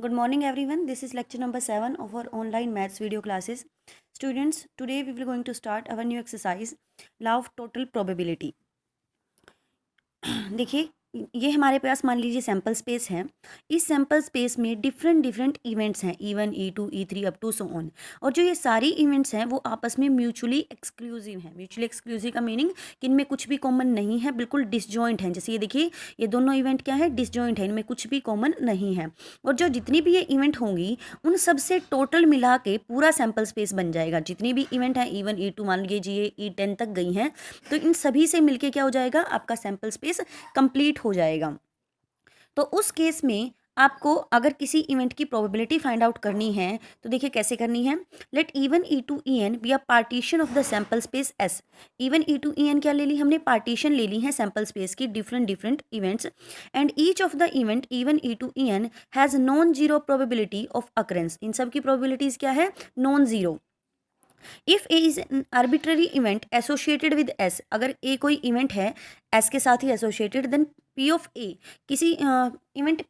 Good morning everyone. This is lecture number 7 of our online maths video classes. Students, today we will going to start our new exercise, law of total probability. देखिए, ये हमारे पास मान लीजिए sample space है। इस sample space में different events हैं, E1 E2 E3 up to so on. और जो ये सारी इवेंट्स हैं वो आपस में म्यूचुअली एक्सक्लूसिव हैं। म्यूचुअली एक्सक्लूसिव का मीनिंग कि इनमें कुछ भी कॉमन नहीं है, बिल्कुल डिसजॉइंट हैं। जैसे ये देखिए, ये दोनों इवेंट क्या है, डिसजॉइंट है, इनमें कुछ भी कॉमन नहीं है। और जो जितनी भी ये इवेंट होंगी उन सब से टोटल मिला के पूरा सैम्पल स्पेस बन जाएगा। जितनी भी इवेंट हैं E1 E2 मान लीजिए E10 तक गई हैं, तो इन सभी से मिलके क्या हो जाएगा, आपका सैम्पल स्पेस कंप्लीट हो जाएगा। तो उस केस में आपको अगर किसी इवेंट की प्रोबेबिलिटी फाइंड आउट करनी है तो देखिए कैसे करनी है। Let E1 E2 EN be a partition of the sample space S। E1 E2 EN क्या ले ली हमने, पार्टीशन ले ली है सैम्पल स्पेस की different events. And each of the event E1 E2 EN has non zero probability of occurrence. इन सब की प्रोबेबिलिटीज क्या है, non zero. If A is an arbitrary event associated with S, अगर ए कोई event है S के साथ ही associated, then P of A, किसी इवेंट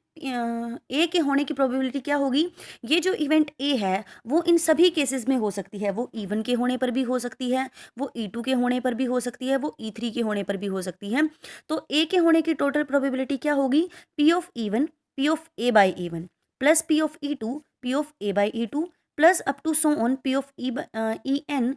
ए के होने की प्रोबेबिलिटी क्या होगी, ये जो इवेंट ए है वो इन सभी केसेस में हो सकती है। वो E1 के होने पर भी हो सकती है, वो E2 के होने पर भी हो सकती है, वो E3 के होने पर भी हो सकती है। तो ए के होने की टोटल प्रोबेबिलिटी क्या होगी, P of E1 P of A by E1 plus P of E2 P of A by E2 plus up to so on P of E N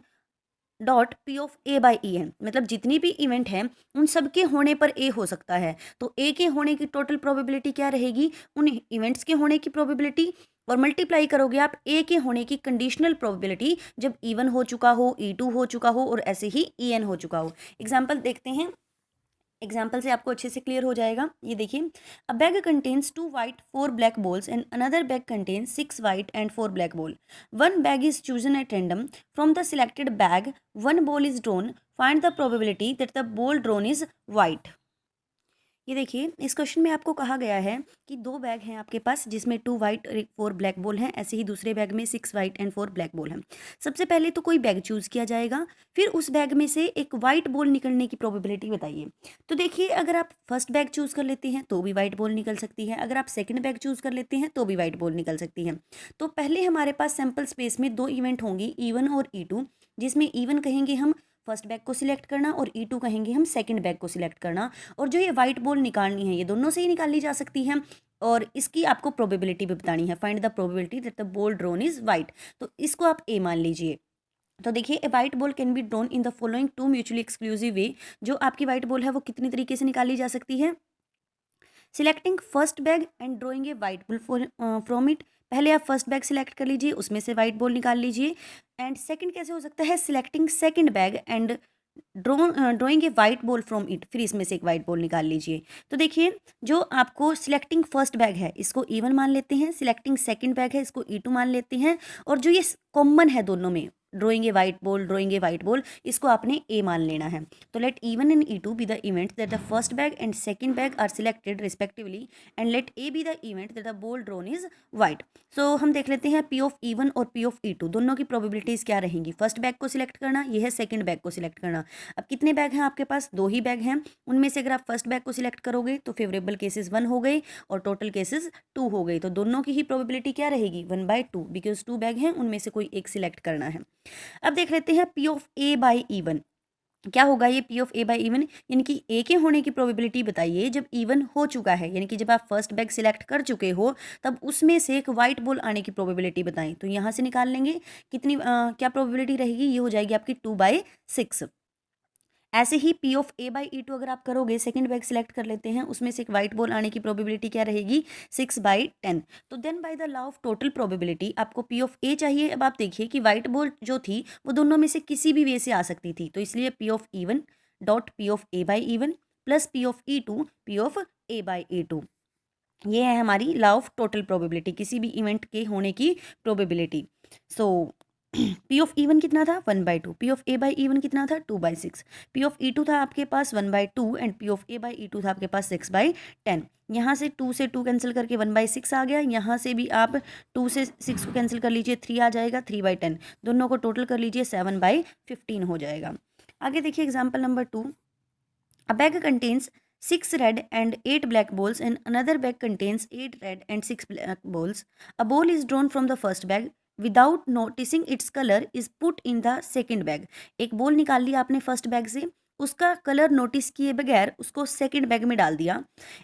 dot P of A by E N. मतलब जितनी भी event है उन सब के होने पर ए हो सकता है। तो ए के होने की टोटल प्रोबेबिलिटी क्या रहेगी, उन इवेंट्स के होने की प्रोबेबिलिटी, और मल्टीप्लाई करोगे आप ए के होने की कंडीशनल प्रोबेबिलिटी जब E1 हो चुका हो, E2 हो चुका हो और ऐसे ही EN हो चुका हो। एग्जाम्पल देखते हैं, एग्जाम्पल से आपको अच्छे से क्लियर हो जाएगा। ये देखिए, अ bag contains 2 white 4 black balls and another bag contains 6 white and 4 black ball. One bag is chosen at random from the selected bag, one ball is drawn, find the probability that the ball drawn is white. ये देखिए, इस question में आपको कहा गया है कि दो बैग हैं आपके पास जिसमें 2 वाइट और 4 ब्लैक बॉल हैं। ऐसे ही दूसरे बैग में 6 वाइट एंड 4 ब्लैक बॉल हैं। सबसे पहले तो कोई बैग चूज किया जाएगा, फिर उस बैग में से एक वाइट बॉल निकलने की प्रोबेबिलिटी बताइए। तो देखिए, अगर आप फर्स्ट बैग चूज कर लेते हैं तो भी वाइट बॉल निकल सकती है, अगर आप सेकंड बैग चूज कर लेते हैं तो भी वाइट बॉल निकल सकती है। तो पहले हमारे पास सैम्पल स्पेस में दो इवेंट होंगी, E1 और E2, जिसमें E1 कहेंगे हम फर्स्ट बैग को सिलेक्ट करना और E2 कहेंगे हम सेकंड बैग को सिलेक्ट करना। और जो ये वाइट बॉल निकालनी है ये दोनों से ही निकाली जा सकती है, और इसकी आपको प्रोबेबिलिटी भी बतानी है। Find the probability that the ball drawn is white. तो इसको आप ए मान लीजिए। तो देखिए, a white ball can be drawn in the following two mutually exclusive ways. जो आपकी वाइट बॉल है वो कितनी तरीके से निकाली जा सकती है, selecting first bag and drawing A white ball from it. पहले आप फर्स्ट बैग सिलेक्ट कर लीजिए, उसमें से वाइट बॉल निकाल लीजिए। एंड सेकंड कैसे हो सकता है, selecting second bag and drawing A white ball from it, फिर इसमें से एक वाइट बॉल निकाल लीजिए। तो देखिए, जो आपको सिलेक्टिंग फर्स्ट बैग है इसको E1 मान लेते हैं, सिलेक्टिंग सेकंड बैग है इसको E2 मान लेते हैं, और जो ये कॉमन है दोनों में, ड्रॉइंग ए वाइट बॉल, इसको आपने ए मान लेना है। तो let E1 and E2 be the event that the first bag and second bag are selected respectively, and let A be the event that the ball drawn is white. So हम देख लेते हैं P ऑफ E1 और P of E2 दोनों की probabilities क्या रहेंगी। First bag को सिलेक्ट करना, ये है सेकंड बैग को सिलेक्ट करना। अब कितने बैग हैं आपके पास, दो ही बैग हैं। उनमें से अगर आप फर्स्ट बैग को सिलेक्ट करोगे तो फेवरेबल केसेस 1 हो गए और टोटल केसेस 2 हो गई। तो दोनों की ही प्रोबेबिलिटी क्या रहेगी, 1/2, बिकॉज 2 बैग हैं, उनमें से कोई एक सिलेक्ट करना है। अब देख लेते हैं P of A by E1 क्या होगा। ये P of A by E1 यानी कि ए के होने की प्रोबेबिलिटी बताइए जब E1 हो चुका है, यानी कि जब आप फर्स्ट बैग सिलेक्ट कर चुके हो तब उसमें से एक वाइट बॉल आने की प्रोबेबिलिटी बताएं। तो यहाँ से निकाल लेंगे कितनी क्या प्रोबेबिलिटी रहेगी, ये हो जाएगी आपकी 2/6। ऐसे ही P of A by E2 अगर आप करोगे, सेकंड बैग सिलेक्ट कर लेते हैं, उसमें से एक वाइट बॉल आने की प्रोबेबिलिटी क्या रहेगी, 6/10। तो then by the law of total probability आपको P ऑफ A चाहिए। अब आप देखिए कि वाइट बॉल जो थी वो दोनों में से किसी भी वे से आ सकती थी, तो इसलिए P of E1 dot P of A by E1 plus P of E2 P of A by E2। ये है हमारी लॉ ऑफ टोटल प्रोबेबिलिटी, किसी भी इवेंट के होने की probability. So P of E1 कितना था, 1/2। P of A by E1 कितना था, 2/6। P ऑफ E2 था आपके पास 1/2 and P of A by E2 था आपके पास 6/10। यहाँ से 2 से 2 कैंसिल करके 1/6 आ गया। यहाँ से भी आप 2 से 6 को कैंसिल कर लीजिए, 3 आ जाएगा, 3/10। दोनों को टोटल कर लीजिए, 7/15 हो जाएगा। आगे देखिए example number 2, a bag contains 6 red and 8 black balls and another bag contains 8 red and 6 black balls. A ball is drawn from the first bag without noticing its color is put in the second bag. एक ball निकाल लिया आपने first bag से, उसका colour notice किए बगैर उसको second bag में डाल दिया.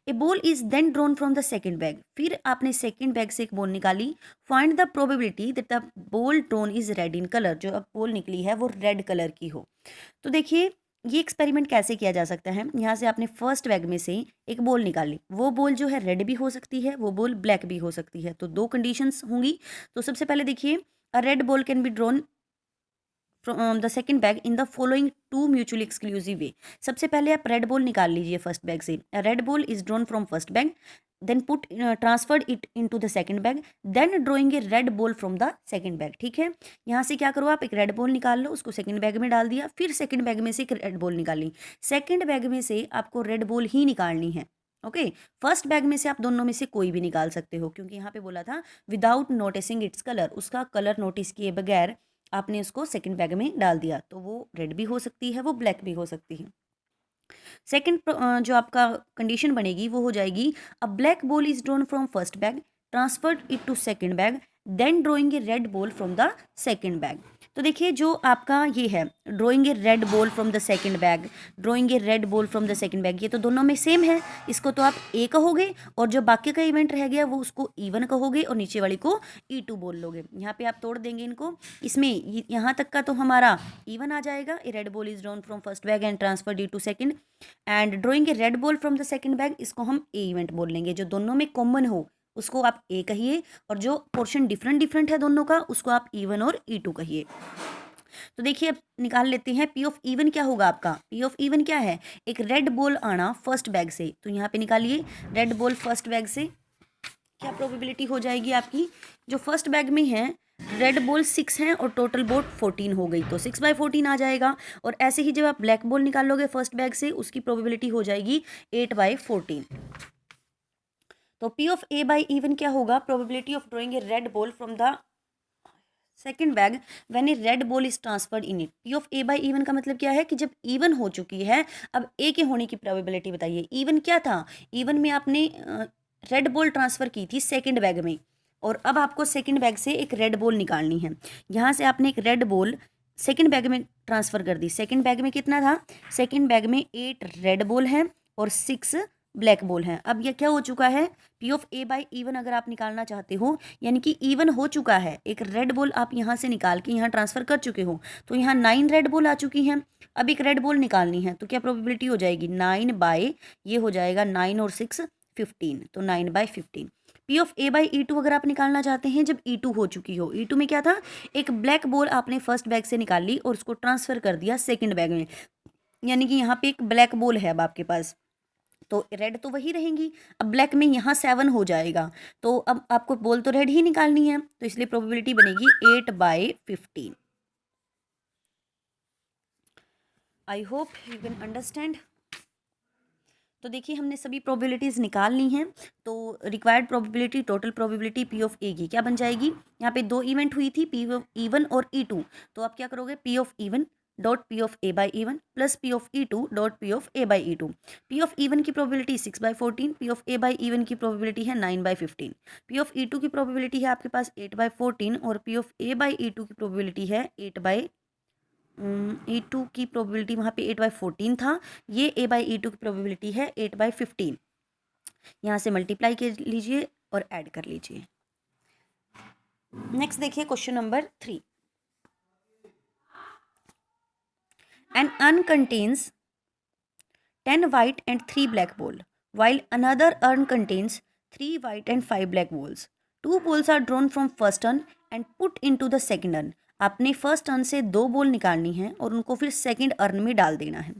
A ball is then drawn from the second bag. फिर आपने सेकंड बैग से एक बॉल निकाली. Find the probability that the ball drawn is red in colour. जो अब बॉल निकली है वो रेड कलर की हो. तो देखिए ये एक्सपेरिमेंट कैसे किया जा सकता है. यहाँ से आपने फर्स्ट बैग में से एक बॉल निकाली. वो बॉल जो है रेड भी हो सकती है, वो बॉल ब्लैक भी हो सकती है. तो दो कंडीशंस होंगी. तो सबसे पहले देखिए, a red ball can be drawn from the second bag in the following two mutually exclusive ways. सबसे पहले आप रेड बॉल निकाल लीजिए फर्स्ट बैग से. Red ball is drawn from first bag, then put transferred it into the second bag, then drawing a red ball from the second bag. ठीक है, यहाँ से क्या करो, आप एक रेड बॉल निकाल लो, उसको सेकंड बैग में डाल दिया. फिर सेकंड बैग में से एक रेड बॉल निकाली. सेकंड बैग में से आपको रेड बॉल ही निकालनी है. ओके, फर्स्ट बैग में से आप दोनों में से कोई भी निकाल सकते हो, क्योंकि यहाँ पे बोला था विदाउट नोटिसिंग इट्स कलर. उसका कलर नोटिस किए बगैर आपने उसको सेकंड बैग में डाल दिया, तो वो रेड भी हो सकती है, वो ब्लैक भी हो सकती है. सेकंड जो आपका कंडीशन बनेगी वो हो जाएगी, a black ball is drawn from first bag, transferred it to second bag, then drawing a red ball from the second bag. तो देखिए जो आपका ये है, drawing a red ball from the second bag, drawing a red ball from the second bag, ये तो दोनों में सेम है. इसको तो आप ए कहोगे और जो बाकी का इवेंट रह गया वो उसको E1 कहोगे और नीचे वाली को E2 बोल लोगे. यहाँ पे आप तोड़ देंगे इनको. इसमें यहाँ तक का तो हमारा E1 आ जाएगा. A red ball is drawn from first bag and transferred it to second, and drawing a red ball from the second bag, इसको हम ए इवेंट बोल लेंगे. जो दोनों में कॉमन हो उसको आप ए कहिए, और जो पोर्शन डिफरेंट डिफरेंट है दोनों का उसको आप E1 और E2 कहिए. तो देखिए अब निकाल लेते हैं. पी ऑफ इवन क्या होगा आपका. पी ऑफ इवन क्या है, एक रेड बॉल आना फर्स्ट बैग से. तो यहाँ पे निकालिए रेड बॉल फर्स्ट बैग से. क्या प्रोबेबिलिटी हो जाएगी आपकी, जो फर्स्ट बैग में है रेड बॉल 6 हैं और टोटल बोट 14 हो गई, तो 6/14 आ जाएगा. और ऐसे ही जब आप ब्लैक बॉल निकालोगे फर्स्ट बैग से, उसकी प्रोबेबिलिटी हो जाएगी 8/14. तो P of A by E one क्या होगा, probability of drawing a red ball from the second bag when A red ball is transferred in it. P of A by E one का मतलब क्या है कि जब इवन हो चुकी है, अब ए के होने की प्रोबेबिलिटी बताइए. इवन क्या था, इवन में आपने रेड बॉल ट्रांसफर की थी सेकंड बैग में, और अब आपको सेकंड बैग से एक रेड बॉल निकालनी है. यहाँ से आपने एक रेड बॉल सेकंड बैग में ट्रांसफर कर दी. सेकंड बैग में कितना था, सेकंड बैग में 8 रेड बॉल हैं और 6 ब्लैक बॉल हैं. अब यह क्या हो चुका है, P of A by E one अगर आप निकालना चाहते हो, यानी कि इवन हो चुका है. एक रेड बॉल आप यहाँ से निकाल के यहाँ ट्रांसफर कर चुके हो, तो यहाँ 9 रेड बॉल आ चुकी हैं. अब एक रेड बॉल निकालनी है, तो क्या प्रोबेबिलिटी हो जाएगी 9 बाय, ये हो जाएगा 9 और 6 15, तो 9/15. P of A by E2 अगर आप निकालना चाहते हैं जब E2 हो चुकी हो. E2 में क्या था, एक ब्लैक बॉल आपने फर्स्ट बैग से निकाल ली और उसको ट्रांसफर कर दिया सेकंड बैग में, यानी कि यहाँ पे एक ब्लैक बॉल है अब आपके पास, तो रेड तो वही रहेंगी. अब ब्लैक में यहाँ 7 हो जाएगा, तो अब आपको बॉल तो रेड ही निकालनी है, तो इसलिए प्रोबेबिलिटी बनेगी 8/15. I hope you can understand. तो देखिए हमने सभी प्रोबेबिलिटीज़ निकाल ली हैं. तो required probability, total probability P of A की क्या बन जाएगी, यहाँ पे 2 इवेंट हुई थी, पी ऑफ E1 और E2. तो आप क्या करोगे, P of E1 dot P of A by E1 plus P of E2 dot P of A by E2. P of E1 की probability 6/14, P of A by E1 की probability है 9/15, P of E2 की probability है आपके पास 8/14, और P of A by E2 की probability है E2 की प्रोबेबिलिटी वहाँ पे 8/14 था, ये ए बाई E2 की प्रोबेबिलिटी है 8/15. यहाँ से मल्टीप्लाई कर लीजिए और ऐड कर लीजिए. नेक्स्ट देखिए question number 3. An urn contains 10 white and 3 black ball, while another urn contains 3 white and 5 black balls. 2 balls are drawn from first urn and put into the second urn. आपने first earn से 2 ball निकालनी है और उनको फिर second earn में डाल देना है.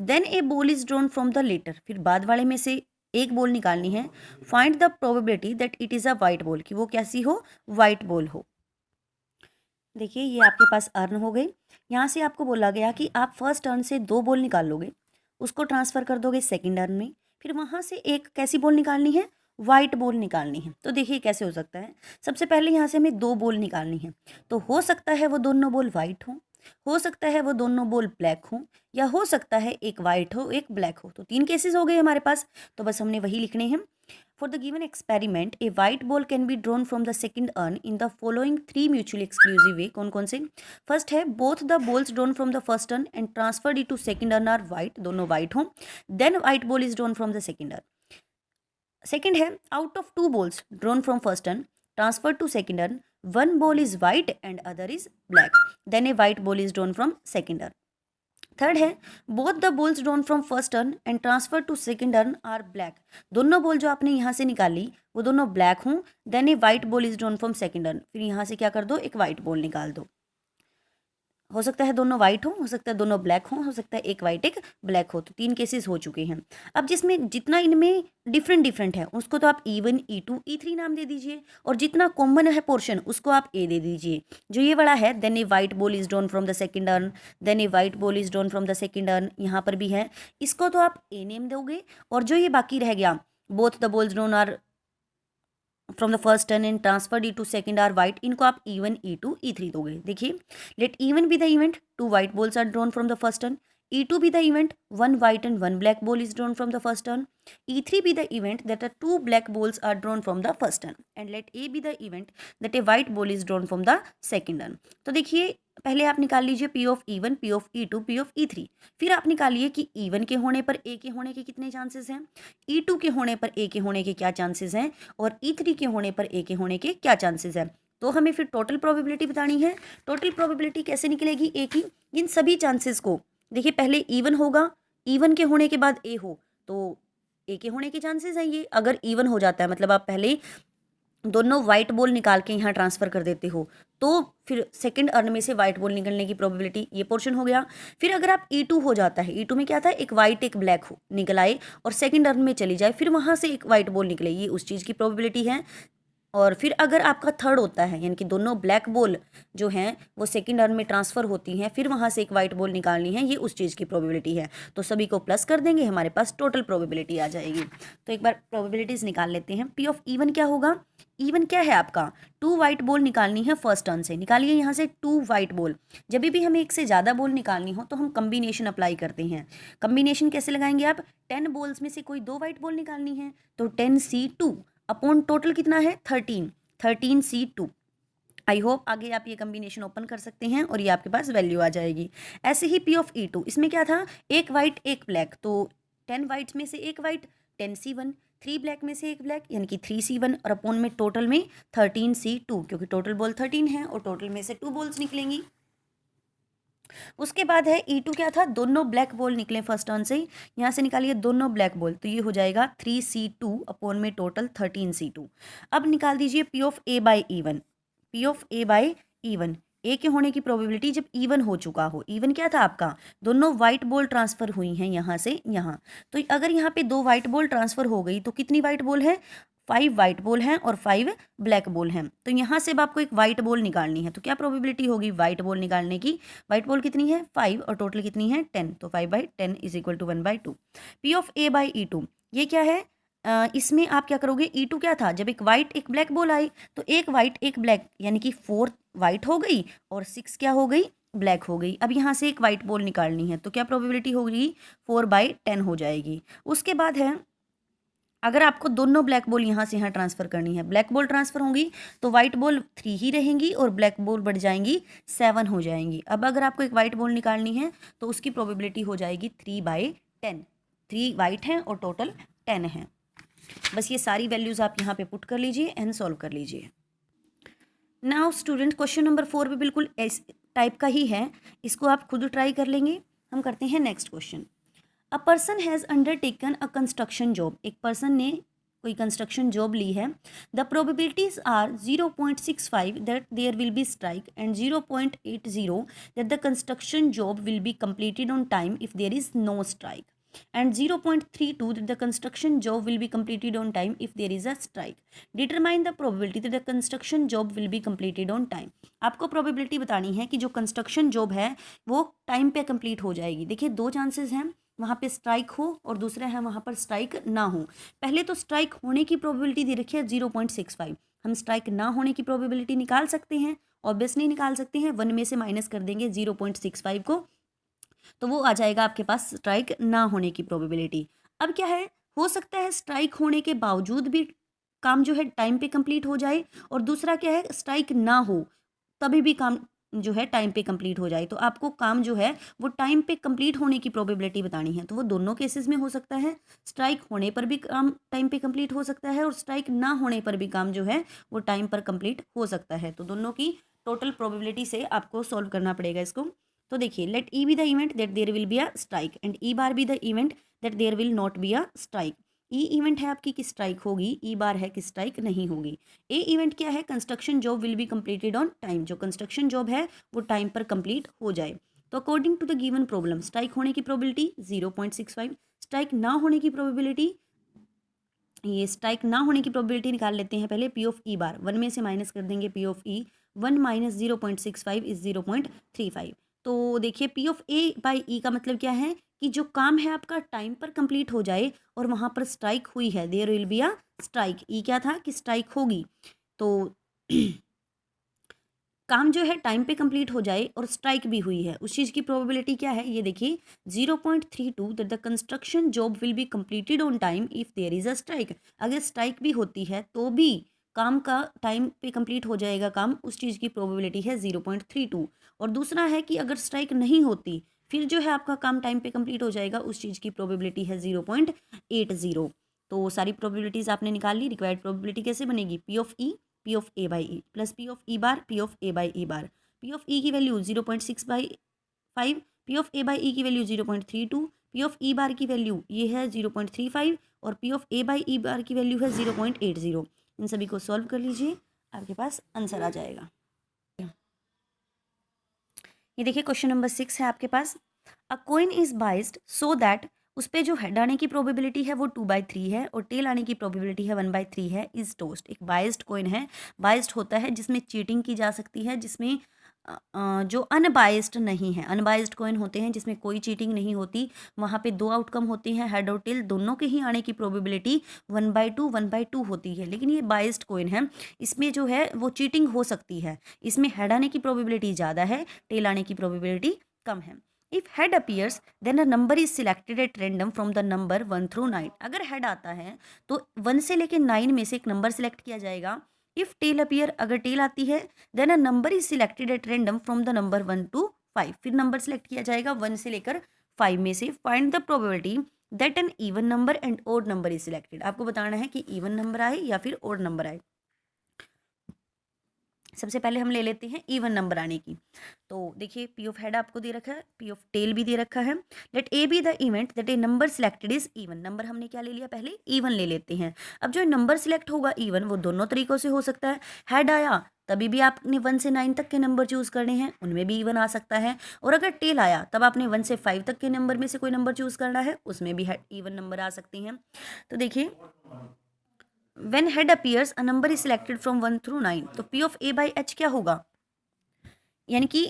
Then a ball is drawn from the latter, फिर बाद वाले में से एक बॉल निकालनी है. Find the probability that it is a white ball, कि वो कैसी हो, वाइट बॉल हो. देखिए ये आपके पास अर्न हो गई. यहाँ से आपको बोला गया कि आप फर्स्ट अर्न से 2 बॉल निकाल लोगे, उसको ट्रांसफ़र कर दोगे सेकंड अर्न में, फिर वहाँ से एक कैसी बॉल निकालनी है, वाइट बॉल निकालनी है. तो देखिए कैसे हो सकता है, सबसे पहले यहाँ से हमें 2 बॉल निकालनी है, तो हो सकता है वो दोनों बॉल वाइट हों, हो सकता है वो दोनों बॉल ब्लैक हो, या हो सकता है एक वाइट हो एक ब्लैक हो। तो 3 केसेस हो गए हमारे पास, तो बस हमने वही लिखने हैं। For the given experiment a white ball can be drawn from the second urn in the following 3 mutually exclusive ways. कौन कौन से? फर्स्ट है both the balls drawn from the first urn and transferred into second urn are white, दोनों white हों, then white ball is drawn from the second urn. Second है out of 2 balls drawn from first urn transferred to second earn, one ball is white and other is black, then a white ball is drawn from second urn. Third है both the balls drawn from first urn and transfer to second urn are black, दोनों ball जो आपने यहाँ से निकाली वो दोनों black हों, then a white ball is drawn from second urn, फिर यहाँ से क्या कर दो, एक वाइट बॉल निकाल दो। हो सकता है दोनों वाइट हो सकता है दोनों ब्लैक हो सकता है एक वाइट एक ब्लैक हो। तो 3 केसेस हो चुके हैं। अब जिसमें जितना इनमें डिफरेंट डिफरेंट है उसको तो आप E1 E2 E3 नाम दे दीजिए, और जितना कॉमन है पोर्शन उसको आप ए दे दीजिए। जो ये वाला है then a white ball is drawn from the second urn, then a white ball is drawn from the second urn, यहाँ पर भी है, इसको तो आप ए नेम दोगे। और जो ये बाकी रह गया both the balls drawn are from the first urn and transferred to second are white, इनको आप E1 E2 E3 दोगे। देखिए let E1 be the event 2 white balls are drawn from the first urn, E2 be the event 1 white and 1 black ball is drawn from the first turn, E3 be the event that 2 black balls are drawn from the first turn, and let A be the event that a white ball is drawn from the second turn। तो देखिए पहले आप निकाल लीजिए P of E1 P of E2 P of E3, फिर आप निकालिए कि E1 के होने पर A के होने के कितने चांसेस हैं, E2 के होने पर A के होने के क्या चांसेस हैं, और E3 के होने पर A के होने के क्या चांसेस हैं। तो हमें फिर टोटल प्रोबेबिलिटी बतानी है। टोटल प्रोबेबिलिटी कैसे निकलेगी ए की, इन सभी चांसेस को देखिए पहले E1 होगा, E1 के होने के बाद ए हो तो ए के होने के चांसेस हैं ये। अगर E1 हो जाता है मतलब आप पहले दोनों वाइट बॉल निकाल के यहाँ ट्रांसफर कर देते हो तो फिर सेकंड अर्न में से वाइट बॉल निकलने की प्रोबेबिलिटी, ये पोर्शन हो गया। फिर अगर आप E2 हो जाता है, E2 में क्या था, एक वाइट एक ब्लैक हो निकल आए और सेकंड अर्न में चली जाए, फिर वहाँ से एक वाइट बॉल निकले, ये उस चीज़ की प्रोबेबिलिटी है। और फिर अगर आपका थर्ड होता है यानी कि दोनों ब्लैक बॉल जो हैं वो सेकंड अर्न में ट्रांसफ़र होती हैं, फिर वहाँ से एक वाइट बॉल निकालनी है, ये उस चीज़ की प्रोबेबिलिटी है। तो सभी को प्लस कर देंगे, हमारे पास टोटल प्रोबेबिलिटी आ जाएगी। तो एक बार प्रोबेबिलिटीज़ निकाल लेते हैं। P ऑफ E1 क्या होगा, E1 क्या है आपका, 2 वाइट बॉल निकालनी है फर्स्ट टर्न से, निकालिए यहाँ से 2 वाइट बॉल। जब भी हमें एक से ज़्यादा बॉल निकालनी हो तो हम कम्बिनेशन अप्लाई करते हैं। कम्बिनेशन कैसे लगाएंगे आप, 10 बॉल्स में से कोई 2 वाइट बॉल निकालनी है तो 10C2 अपॉन टोटल कितना है 13C2। आई होप आगे आप ये कम्बिनेशन ओपन कर सकते हैं और ये आपके पास वैल्यू आ जाएगी। ऐसे ही P ऑफ E2, इसमें क्या था, एक वाइट एक ब्लैक, तो 10 वाइट्स में से एक वाइट 10C1, 3 ब्लैक में से एक ब्लैक यानी कि 3C1 और अपॉन में टोटल में 13C2, क्योंकि टोटल बॉल 13 है और टोटल में से 2 बॉल्स निकलेंगी। उसके बाद है E2 क्या था, दोनों ब्लैक बॉल निकले फर्स्ट टर्न से, यहाँ से निकालिए दोनों ब्लैक बॉल, तो ये हो जाएगा 3C2 अपॉन में टोटल 13C2। अब निकाल दीजिए P of A by E1, P of A by E1, ए के होने की प्रोबेबिलिटी जब E1 हो चुका हो। E1 क्या था आपका, दोनों वाइट बॉल ट्रांसफर हुई हैं यहाँ से यहाँ, तो अगर यहाँ पे 2 वाइट बॉल ट्रांसफर हो गई तो कितनी वाइट बॉल है, 5 वाइट बॉल हैं और 5 ब्लैक बॉल हैं। तो यहाँ से अब आपको एक वाइट बॉल निकालनी है, तो क्या प्रोबेबिलिटी होगी वाइट बॉल निकालने की, वाइट बॉल कितनी है 5 और टोटल कितनी है 10, तो 5/10 is equal to 1/2। P of A by E2 ये क्या है, इसमें आप क्या करोगे, E2 क्या था, जब एक वाइट एक ब्लैक बॉल आई तो एक वाइट एक ब्लैक यानी कि 4 वाइट हो गई और 6 क्या हो गई, ब्लैक हो गई। अब यहाँ से एक वाइट बॉल निकालनी है तो क्या प्रोबेबिलिटी होगी 4/10 हो जाएगी। उसके बाद है अगर आपको दोनों ब्लैक बॉल यहाँ से यहाँ ट्रांसफ़र करनी है, ब्लैक बॉल ट्रांसफ़र होंगी तो वाइट बॉल 3 ही रहेंगी और ब्लैक बॉल बढ़ जाएंगी 7 हो जाएंगी। अब अगर आपको एक वाइट बॉल निकालनी है तो उसकी प्रोबेबिलिटी हो जाएगी 3/10, 3 वाइट हैं और टोटल 10 हैं। बस ये सारी वैल्यूज़ आप यहाँ पे पुट कर लीजिए एंड सॉल्व कर लीजिए। नाउ स्टूडेंट क्वेश्चन नंबर 4 भी बिल्कुल इस टाइप का ही है, इसको आप खुद ट्राई कर लेंगे। हम करते हैं next question. A person has undertaken a construction job, एक पर्सन ने कोई कंस्ट्रक्शन जॉब ली है। The probabilities are 0.65 that there will be strike and 0.80 that the construction job will be completed on time if there is no strike, and 0.32 that the construction job will be completed on time if there is a strike. Determine the probability that the construction job will be completed on time. आपको probability बतानी है कि जो construction job है वो time पे complete हो जाएगी। देखिए 2 चांसेस हैं, वहाँ पे स्ट्राइक हो और दूसरा है वहाँ पर स्ट्राइक ना हो। पहले तो स्ट्राइक होने की प्रोबेबिलिटी दे रखी है 0.65, हम स्ट्राइक ना होने की प्रोबेबिलिटी निकाल सकते हैं ऑब्वियसली निकाल सकते हैं, 1 में से माइनस कर देंगे 0.65 को, तो वो आ जाएगा आपके पास स्ट्राइक ना होने की प्रोबेबिलिटी। अब क्या है, हो सकता है स्ट्राइक होने के बावजूद भी काम जो है टाइम पे कंप्लीट हो जाए, और दूसरा क्या है, स्ट्राइक ना हो तभी भी काम जो है टाइम पे कंप्लीट हो जाए। तो आपको काम जो है वो टाइम पे कंप्लीट होने की प्रोबेबिलिटी बतानी है। तो वो दोनों केसेस में हो सकता है, स्ट्राइक होने पर भी काम टाइम पे कंप्लीट हो सकता है, और स्ट्राइक ना होने पर भी काम जो है वो टाइम पर कंप्लीट हो सकता है। तो दोनों की टोटल प्रोबेबिलिटी से आपको सॉल्व करना पड़ेगा इसको। तो देखिए, let E be the event that there will be a strike and E bar be the event that there will not be a strike. E event है आपकी कि स्ट्राइक होगी, ई बार है कि स्ट्राइक नहीं होगी। ए इवेंट क्या है, construction job will be completed on time, जो कंस्ट्रक्शन जॉब है वो टाइम पर कंप्लीट हो जाए। तो according to the given problem, strike होने की प्रोबेबिलिटी 0.65, स्ट्राइक ना होने की प्रोबेबिलिटी, ये स्ट्राइक ना होने की प्रोबेबिलिटी निकाल लेते हैं पहले। पी ऑफ ई बार 1 में से माइनस कर देंगे P of E, 1 minus 0.65 is 0.35। तो देखिए, पी ऑफ ए बाई ई का मतलब क्या है कि जो काम है आपका टाइम पर कंप्लीट हो जाए और वहाँ पर स्ट्राइक हुई है, there will be a strike. E क्या था कि स्ट्राइक होगी, तो काम जो है टाइम पे कंप्लीट हो जाए और स्ट्राइक भी हुई है, उस चीज़ की प्रोबेबिलिटी क्या है, ये देखिए 0.32 that the construction job will be completed on time if there is a strike. अगर स्ट्राइक भी होती है तो भी काम का टाइम पे कंप्लीट हो जाएगा काम, उस चीज़ की प्रोबेबिलिटी है 0.32। और दूसरा है कि अगर स्ट्राइक नहीं होती फिर जो है आपका काम टाइम पे कंप्लीट हो जाएगा, उस चीज़ की प्रोबेबिलिटी है 0.80। तो सारी प्रोबेबिलिटीज़ आपने निकाल ली। रिक्वायर्ड प्रोबेबिलिटी कैसे बनेगी, P of E P of A by E plus P of E bar P of A by E bar. P of E की value 0.6/5, P of A by E की value 0.32, P of E bar की value ये है 0.35, और P of A by E bar की value है 0.80। इन सभी को सॉल्व कर लीजिए, आपके पास आंसर आ जाएगा। ये देखिए, क्वेश्चन नंबर 6 है आपके पास। A coin is biased so that, उस पर जो हेड आने की प्रोबेबिलिटी है वो 2/3 है और टेल आने की प्रोबेबिलिटी है 1/3 है, इज टोस्ट। एक बाइज्ड कॉइन है, बाइज्ड होता है जिसमें चीटिंग की जा सकती है, जिसमें जो अनबाइज्ड नहीं है, अनबाइज्ड कॉइन होते हैं जिसमें कोई चीटिंग नहीं होती, वहाँ पे दो आउटकम होते हैं, हेड और टेल, दोनों के ही आने की प्रोबेबिलिटी 1/2 होती है। लेकिन ये बाइज्ड कॉइन है, इसमें जो है वो चीटिंग हो सकती है, इसमें हेड आने की प्रोबेबिलिटी ज़्यादा है, टेल आने की प्रोबेबिलिटी कम है। If head appears then a number is selected at random from the number 1 through 9। अगर हेड आता है तो 1 से लेकर 9 में से एक नंबर सिलेक्ट किया जाएगा। इफ टेल अपीयर, अगर टेल आती है, then a number is selected at random from the number 1 to 5। फिर नंबर सिलेक्ट किया जाएगा 1 से लेकर 5 में से। Find the probability that an even number and odd number is selected. आपको बताना है कि इवन नंबर आए या फिर ओड नंबर आए। सबसे पहले हम ले लेते हैं इवन नंबर आने की। तो देखिए, पी ऑफ हेड आपको दे रखा है, पी ऑफ टेल भी दे रखा है। Let A be the event that a number selected is even. Number हमने क्या ले लिया, पहले इवन ले लेते हैं। अब जो नंबर सिलेक्ट होगा इवन, वो दोनों तरीकों से हो सकता है। हेड आया तभी भी आपने 1 से 9 तक के नंबर चूज करने हैं, उनमें भी इवन आ सकता है। और अगर टेल आया तब आपने 1 से 5 तक के नंबर में से कोई नंबर चूज करना है, उसमें भी इवन नंबर आ सकते हैं। तो देखिए, when head appears a number is selected from 1 through 9, तो p of a by h क्या होगा, यानी कि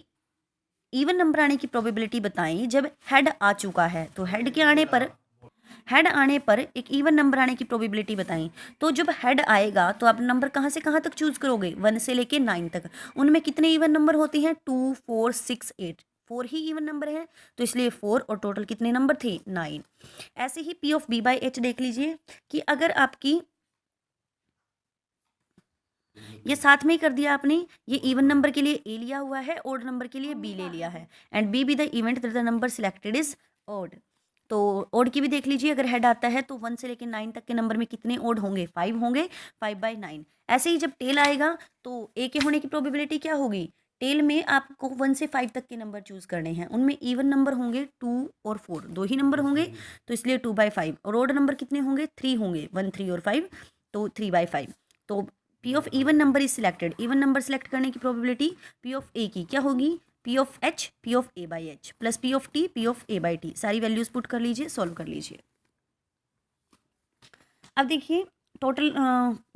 इवन नंबर आने की प्रोबेबिलिटी बताएं जब हेड आ चुका है। तो हेड आने पर एक इवन नंबर आने की प्रोबेबिलिटी बताएं। तो जब हेड आएगा तो आप नंबर कहाँ से कहाँ तक चूज करोगे, 1 से लेके 9 तक। उनमें कितने इवन नंबर होते हैं, 2 4 6 8, 4 ही इवन नंबर है, तो इसलिए 4, और टोटल कितने नंबर थे, 9। ऐसे ही p of b by h देख लीजिए कि अगर आपकी, ये साथ में ही कर दिया आपने, ये इवन नंबर के लिए ए लिया हुआ है, ओड नंबर के लिए बी ले लिया है, and B be the event that the number selected is odd. तो ओड की भी देख लीजिए, अगर हेड आता है तो 1 से लेकर 9 तक के नंबर में कितने ओड होंगे, 5 होंगे, 5/9। ऐसे ही जब टेल आएगा तो ए के होने की प्रोबेबिलिटी क्या होगी, टेल में आपको 1 से 5 तक के नंबर चूज करने हैं, उनमें इवन नंबर होंगे 2 और 4, दो ही नंबर होंगे, तो इसलिए 2/5। और ओड नंबर कितने होंगे, 3 होंगे, 1 3 और 5, तो 3/5। तो P of even number is selected, even number select करने की प्रोबेबिलिटी पी ऑफ ए की क्या होगी, P of H P of A by H plus P of T P of A by T. सारी वैल्यूज पुट कर लीजिए, solve कर लीजिए। अब देखिए, total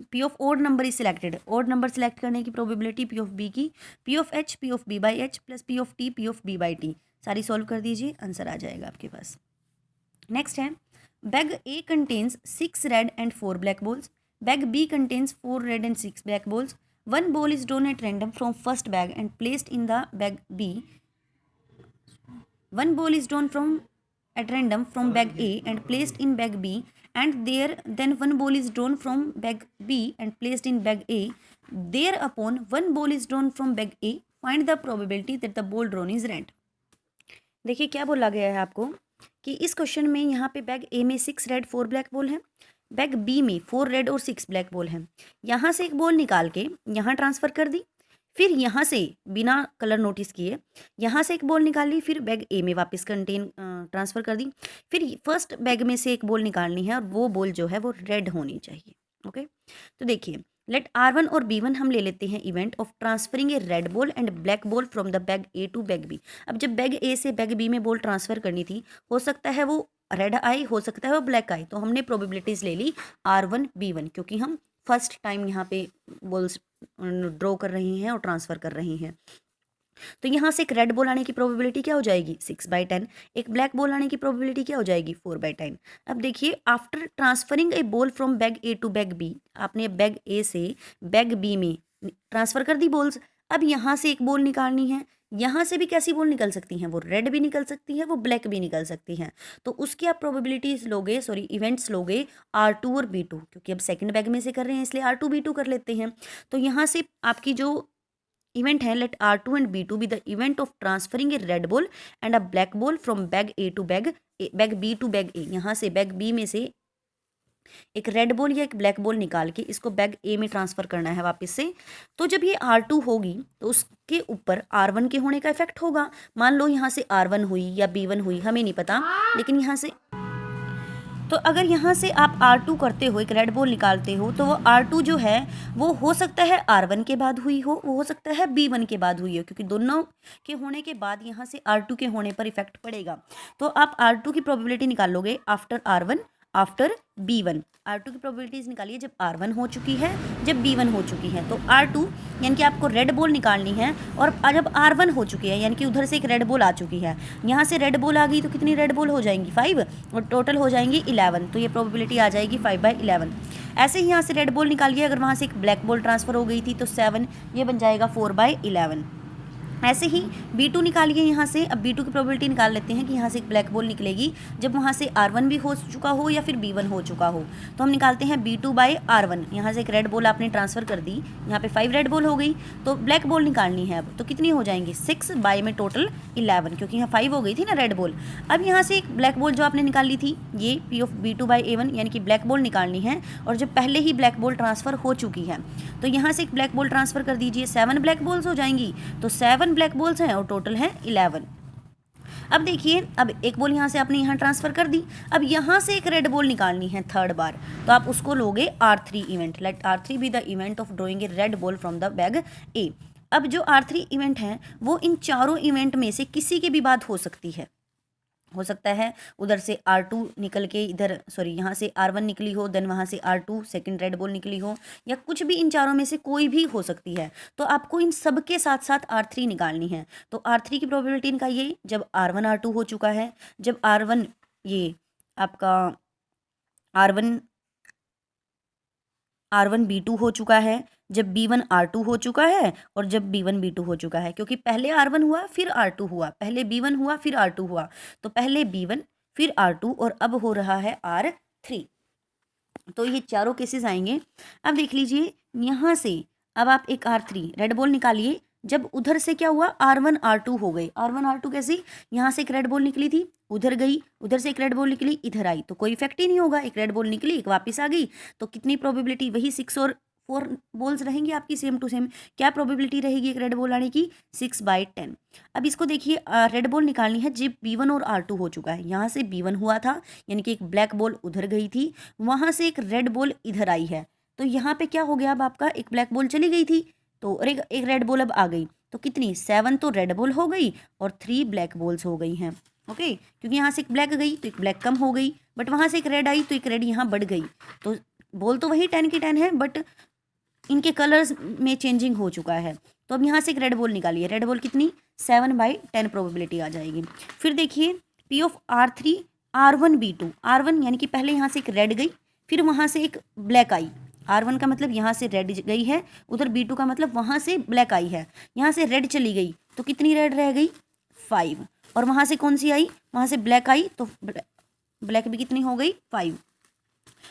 P of odd number is selected, odd number select करने की प्रोबेबिलिटी पी ऑफ बी की, P of H P of B by H plus P of T P of B by T. सारी solve कर दीजिए, answer आ जाएगा आपके पास। नेक्स्ट है, bag A contains 6 red and 4 black balls, bag B contains 4 red and 6 black balls. One ball is drawn at random from first bag and placed in the bag B. One ball is drawn from at random from bag A and placed in bag B, and then one ball is drawn from bag B and placed in bag A. Thereupon one ball is drawn from bag A. Find the probability that the ball drawn is red. देखिए क्या बोला गया है आपको कि इस question में यहाँ पे बैग ए में 6 रेड 4 ब्लैक बॉल है, बैग बी में 4 रेड और 6 ब्लैक बॉल है. यहाँ से एक बॉल निकाल के यहाँ ट्रांसफ़र कर दी, फिर यहाँ से बिना कलर नोटिस किए यहाँ से एक बॉल निकाल ली, फिर बैग ए में वापस ट्रांसफ़र कर दी. फिर फर्स्ट बैग में से एक बॉल निकालनी है और वो बॉल जो है वो रेड होनी चाहिए. ओके, तो देखिए लेट R1 और B1 हम ले लेते हैं event of transferring a red ball and black ball from the bag A to bag B. अब जब बैग ए से बैग बी में बॉल ट्रांसफ़र करनी थी, हो सकता है वो रेड आई, हो सकता है वो ब्लैक आई, तो हमने प्रोबेबिलिटीज़ ले ली R1 B1 क्योंकि हम फर्स्ट टाइम यहाँ पे बॉल्स ड्रॉ कर रही हैं और ट्रांसफ़र कर रही हैं. तो यहाँ से एक रेड बॉल आने की प्रोबेबिलिटी क्या हो जाएगी 6/10, एक ब्लैक बॉल आने की प्रोबेबिलिटी क्या हो जाएगी 4/10. अब देखिए after transferring a ball from bag A to bag B, आपने बैग ए से बैग बी में ट्रांसफ़र कर दी बॉल्स. अब यहाँ से एक बॉल निकालनी है, यहाँ से भी कैसी बॉल निकल सकती हैं, वो रेड भी निकल सकती है, वो ब्लैक भी निकल सकती हैं. तो उसकी आप प्रोबेबिलिटीज़ लोगे, सॉरी इवेंट्स लोगे R2 और B2, क्योंकि अब सेकंड बैग में से कर रहे हैं इसलिए R2 B2 कर लेते हैं. तो यहाँ से आपकी जो इवेंट है let R2 and B2 be the event of transferring a red ball and a black ball from bag A to bag B to bag A. यहाँ से बैग बी में से एक रेड बॉल या एक ब्लैक बॉल निकाल के इसको बैग ए में ट्रांसफ़र करना है वापस से. तो जब ये R2 होगी तो उसके ऊपर R1 के होने का इफेक्ट होगा. मान लो यहाँ से R1 हुई या B1 हुई, हमें नहीं पता, लेकिन यहाँ से तो अगर यहाँ से आप R2 करते हो, एक रेड बॉल निकालते हो, तो वो R2 जो है वो हो सकता है R1 के बाद हुई हो, वो हो सकता है B1 के बाद हुई हो, क्योंकि दोनों के होने के बाद यहाँ से R2 के होने पर इफेक्ट पड़ेगा. तो आप R2 की प्रोबेबिलिटी निकालोगे after R1 after B1. R2 की प्रोबेबिलिटीज़ निकालिए जब R1 हो चुकी है, जब B1 हो चुकी है. तो R2 यानी कि आपको रेड बॉल निकालनी है, और जब R1 हो चुकी है यानी कि उधर से एक रेड बॉल आ चुकी है, यहाँ से रेड बॉल आ गई तो कितनी रेड बॉल हो जाएंगी 5, और टोटल हो जाएंगी 11. तो ये प्रोबेबिलिटी आ जाएगी 5/11. ऐसे ही यहाँ से रेड बॉल निकालिए, अगर वहाँ से एक ब्लैक बॉल ट्रांसफ़र हो गई थी तो 7, ये बन जाएगा 4/11. ऐसे ही B2 निकालिए यहाँ से. अब B2 की प्रोबेबिलिटी निकाल लेते हैं कि यहाँ से एक ब्लैक बॉल निकलेगी जब वहाँ से R1 भी हो चुका हो या फिर B1 हो चुका हो. तो हम निकालते हैं B2/R1. यहाँ से एक रेड बॉल आपने ट्रांसफ़र कर दी, यहाँ पे 5 रेड बॉल हो गई, तो ब्लैक बॉल निकालनी है. अब तो कितनी हो जाएंगी 6 बाय में टोटल 11, क्योंकि यहाँ 5 हो गई थी ना रेड बॉल. अब यहाँ से एक ब्लैक बॉल जो आपने निकाल ली थी, ये P ऑफ B2/A1 यानी कि ब्लैक बॉल निकालनी है, और जब पहले ही ब्लैक बॉल ट्रांसफ़र हो चुकी है तो यहाँ से एक ब्लैक बॉल ट्रांसफ़र कर दीजिए. 7 ब्लैक बॉल्स हो जाएंगी, तो 7 ब्लैक बॉल्स हैं और टोटल है 11. अब देखिए, अब एक बॉल यहाँ से आपने यहाँ ट्रांसफ़र कर दी, अब यहाँ से एक रेड बॉल निकालनी है थर्ड बार, तो आप उसको लोगे R3 event. Let R3 be the event of drawing a red ball from the bag A. अब जो R3 इवेंट है वो इन चारों इवेंट में से किसी के भी बाद हो सकती है. हो सकता है उधर से R2 निकल के इधर, सॉरी यहाँ से R1 निकली हो, देन वहाँ से R2 सेकंड रेड बॉल निकली हो, या कुछ भी इन चारों में से कोई भी हो सकती है. तो आपको इन सब के साथ साथ R3 निकालनी है. तो R3 की प्रोबेबिलिटी निकालिए जब R1 R2 हो चुका है, जब R1 ये आपका R1 B2 हो चुका है, जब B1 R2 हो चुका है, और जब B1 B2 हो चुका है. क्योंकि पहले R1 हुआ फिर R2 हुआ, पहले B1 हुआ फिर R2 हुआ, तो पहले B1 फिर R2 और अब हो रहा है R3. तो ये चारों केसेस आएंगे. अब देख लीजिए यहाँ से अब आप एक R3 रेड बॉल निकालिए. जब उधर से क्या हुआ R1 R2 हो गए. R1 R2 कैसे, यहाँ से एक रेड बॉल निकली थी, उधर गई, उधर से एक रेड बॉल निकली, इधर आई, तो कोई इफेक्ट ही नहीं होगा. एक रेड बॉल निकली, एक वापस आ गई, तो कितनी प्रोबेबिलिटी, वही 6 और 4 बॉल्स रहेंगी आपकी सेम टू सेम. क्या प्रोबेबिलिटी रहेगी एक रेड बॉल आने की 6/10. अब इसको देखिए, रेड बॉल निकालनी है जब B1 और R2 हो चुका है. यहाँ से B1 हुआ था यानी कि एक ब्लैक बॉल उधर गई थी, वहाँ से एक रेड बॉल इधर आई है, तो यहाँ पे क्या हो गया, अब आपका एक ब्लैक बॉल चली गई थी, तो और एक रेड बॉल अब आ गई, तो कितनी 7 तो रेड बॉल हो गई और 3 ब्लैक बॉल्स हो गई हैं. ओके, क्योंकि यहाँ से एक ब्लैक गई तो एक ब्लैक कम हो गई, बट वहाँ से एक रेड आई तो एक रेड यहाँ बढ़ गई. तो बॉल तो वही 10 की 10 है, बट इनके कलर्स में चेंजिंग हो चुका है. तो अब यहाँ से एक रेड बॉल निकालिए. रेड बॉल कितनी 7/10 प्रोबेबिलिटी आ जाएगी. फिर देखिए P of R3 R1 B2. R1 यानी कि पहले यहाँ से एक रेड गई, फिर वहाँ से एक ब्लैक आई, R1 का मतलब यहाँ से रेड गई है, उधर B2 का मतलब वहाँ से ब्लैक आई है, यहाँ से रेड चली गई तो कितनी रेड रह गई 5, और वहाँ से कौन सी आई, वहाँ से ब्लैक आई तो ब्लैक भी कितनी हो गई 5।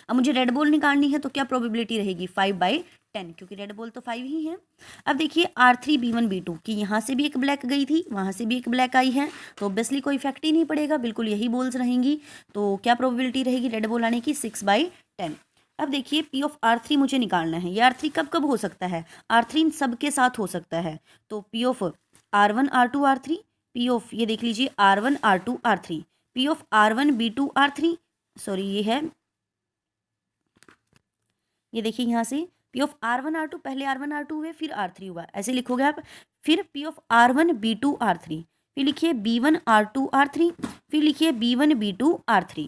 अब मुझे रेड बॉल निकालनी है तो क्या प्रोबेबिलिटी रहेगी 5/10, क्योंकि रेड बॉल तो 5 ही है। अब देखिए R3 B1 B2 कि यहाँ से भी एक ब्लैक गई थी, वहाँ से भी एक ब्लैक आई है, तो ऑब्वियसली कोई इफेक्ट ही नहीं पड़ेगा, बिल्कुल यही बॉल्स रहेंगी। तो क्या प्रोबेबिलिटी रहेगी रेड बॉल आने की 6/10। अब देखिए P ऑफ R3 मुझे निकालना है। ये R3 कब कब हो सकता है, R3 इन सब के साथ हो सकता है। तो P of R1 R2 R3, P of ये देख लीजिए R1 R2 R3, P of R1 B2 R3, sorry ये है, ये देखिए यहाँ से P ऑफ R1 R2, पहले R1 R2 हुए फिर R3 हुआ, ऐसे लिखोगे आप। फिर P of R1 B2 R3, फिर लिखिए B1 R2 R3, फिर लिखिए B1 B2 R3।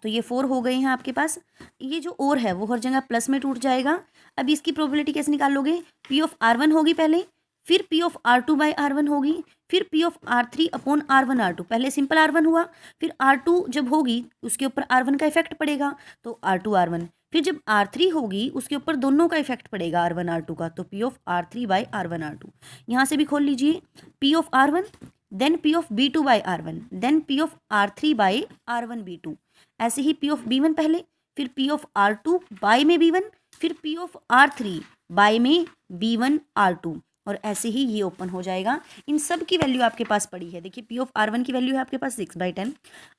तो ये 4 हो गए हैं आपके पास। ये जो और है वो हर जगह प्लस में टूट जाएगा। अब इसकी प्रोबेबिलिटी कैसे निकाल लोगे, P ऑफ R1 होगी पहले, फिर P ऑफ R2/R1 होगी, फिर P of R3 upon R1 R2, पहले सिंपल R1 हुआ, फिर R2 जब होगी उसके ऊपर R1 का इफेक्ट पड़ेगा तो R2 R1, फिर जब R3 होगी उसके ऊपर दोनों का इफेक्ट पड़ेगा R1 R2 का, तो P ऑफ R3/R1 R2। यहाँ से भी खोल लीजिए P of R1, then P of B2/R1, then P of R3/R1 B2, ऐसे ही P ऑफ B1 पहले, फिर P ऑफ R2 बाय में B1, फिर P ऑफ R3 बाय में B1 R2, और ऐसे ही ये ओपन हो जाएगा। इन सब की वैल्यू आपके पास पड़ी है। देखिए P ऑफ R1 की वैल्यू है आपके पास 6/10,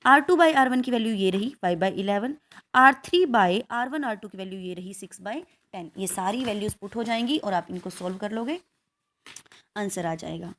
R2/R1 की वैल्यू ये रही 5/11, R3/R1 R2 की वैल्यू ये रही 6/10। ये सारी वैल्यूज पुट हो जाएंगी और आप इनको सॉल्व कर लोगे, आंसर आ जाएगा।